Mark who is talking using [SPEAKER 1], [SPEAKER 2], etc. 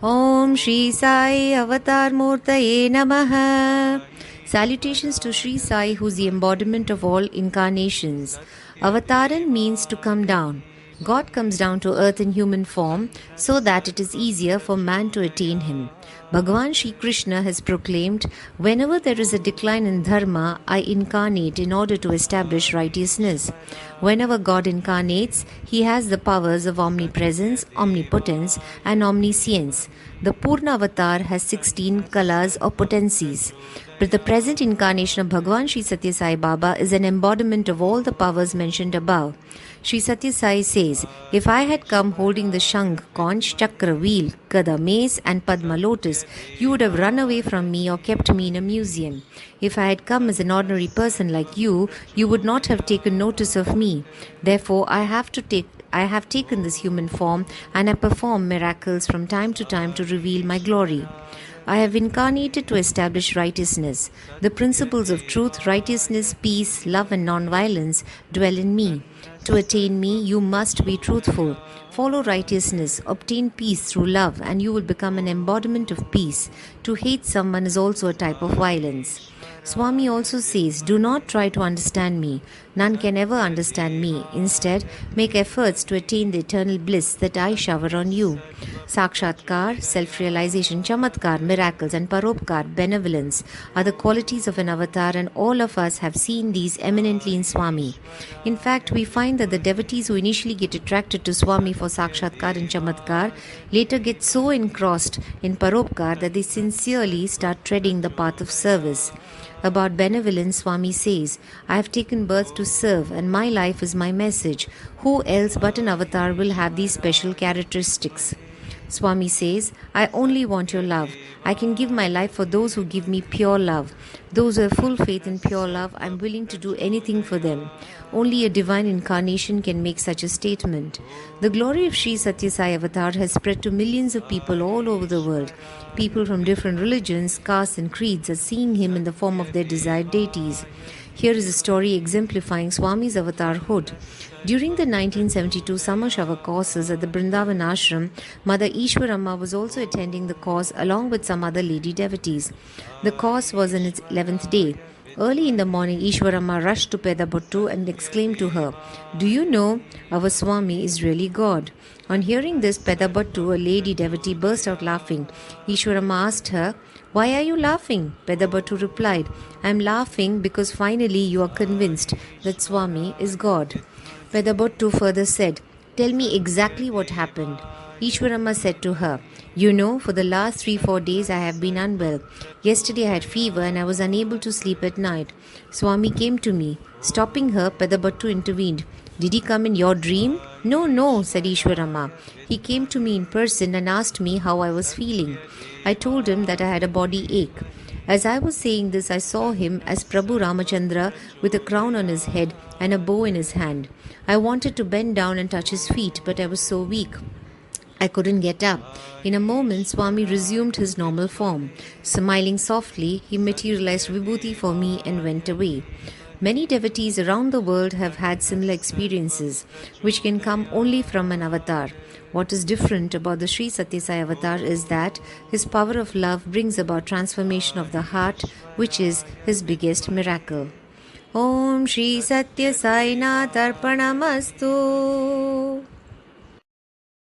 [SPEAKER 1] Om Shri Sai Avatar Murtaye Namaha. Salutations to Shri Sai, who is the embodiment of all incarnations. Avataran means to come down. God comes down to earth in human form so that it is easier for man to attain him. Bhagavan Shri Krishna has proclaimed, whenever there is a decline in dharma, I incarnate in order to establish righteousness. Whenever God incarnates, he has the powers of omnipresence, omnipotence, and omniscience. The Purna Avatar has 16 kalas or potencies. But the present incarnation of Bhagavan Sri Satya Sai Baba is an embodiment of all the powers mentioned above. Sri Satya Sai says, if I had come holding the Shang, Conch, Chakra, Wheel, Gada, Mace and Padma Lotus, you would have run away from me or kept me in a museum. If I had come as an ordinary person like you would not have taken notice of me. Therefore, I have taken this human form and I perform miracles from time to time to reveal my glory. I have incarnated to establish righteousness. The principles of truth, righteousness, peace, love and non-violence dwell in me. To attain me, you must be truthful. Follow righteousness, obtain peace through love, and you will become an embodiment of peace. To hate someone is also a type of violence. Swami also says, do not try to understand me. None can ever understand me. Instead, make efforts to attain the eternal bliss that I shower on you. Sakshatkar, self-realization, chamatkar, miracles and paropkar, benevolence are the qualities of an avatar, and all of us have seen these eminently in Swami. In fact, we find that the devotees who initially get attracted to Swami for Sakshatkar and chamatkar later get so engrossed in paropkar that they sincerely start treading the path of service. About benevolence, Swami says, I have taken birth to serve and my life is my message. Who else but an avatar will have these special characteristics? Swami says, I only want your love. I can give my life for those who give me pure love. Those who have full faith in pure love, I am willing to do anything for them. Only a divine incarnation can make such a statement. The glory of Sri Satya Sai Avatar has spread to millions of people all over the world. People from different religions, castes and creeds are seeing him in the form of their desired deities. Here is a story exemplifying Swami's avatarhood. During the 1972 summer shower courses at the Brindavan Ashram, Mother Ishwaramma was also attending the course along with some other lady devotees. The course was in its 11th day. Early in the morning, Ishwaramma rushed to Pedabottu and exclaimed to her, do you know, our Swami is really God? On hearing this, Pedabottu, a lady devotee, burst out laughing. Ishwaramma asked her, why are you laughing? Pedabottu replied, I am laughing because finally you are convinced that Swami is God. Pedabottu further said, tell me exactly what happened. Ishwaramma said to her, you know, for the last 3-4 days I have been unwell. Yesterday I had fever and I was unable to sleep at night. Swami came to me. Stopping her, Pedabottu intervened. Did he come in your dream? No, said Ishwaramma. He came to me in person and asked me how I was feeling. I told him that I had a body ache. As I was saying this, I saw him as Prabhu Ramachandra with a crown on his head and a bow in his hand. I wanted to bend down and touch his feet, but I was so weak. I couldn't get up. In a moment, Swami resumed his normal form. Smiling softly, he materialized Vibhuti for me and went away. Many devotees around the world have had similar experiences, which can come only from an avatar. What is different about the Sri Satya Sai Avatar is that his power of love brings about transformation of the heart, which is his biggest miracle. Om Shri Satya Sai Nath Arpanamastu.